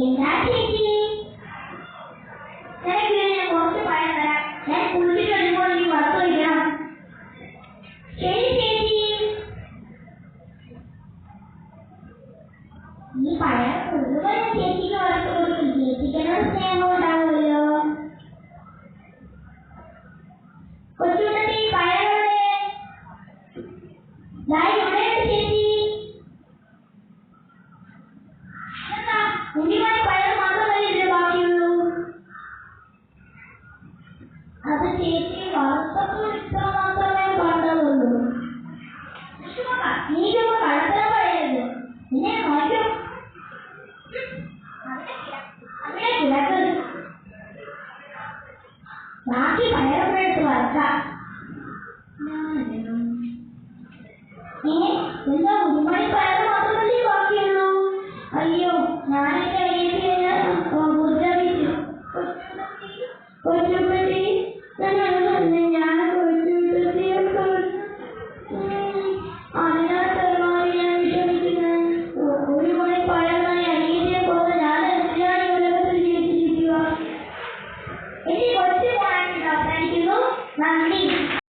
എന്താ ചേച്ചി? ഞാൻ കുറച്ച് പഴം തരാം. ഞാൻ കുളിച്ചിട്ട് വരുമ്പോൾ നീ വറുത്ത് വയ്ക്കണം. ശരി ചേച്ചി. ഈ പഴം മുഴുവൻ ചേച്ചിക്ക് വറുത്ത് കൊടുക്കും. ചേച്ചിക്കൊരു സ്നേഹം ഉണ്ടാവുമല്ലോ. കൊച്ചുകുട്ടി പഴങ്ങളുടെ ഇവിടെയുണ്ട് ചേച്ചി. എന്താ ഉണ്ണിമായി പഴം മാത്രമേ ഇതിന് ബാക്കിയുള്ളൂ? അത് ചേച്ചി വറുത്തപ്പോൾ ഇത്ര മാത്രമേ കണ്ടുള്ളൂ. നീക്കൊക്കെ കഴുത്തരം പറയരുത്. എന്നെ നോക്കും അവിടെ കിടക്കരുത്. ബാക്കി പഴയപ്പോഴെടുത്ത് വറുക്കാം. എന്താ ഉരുമണി പഴം മാത്രമേ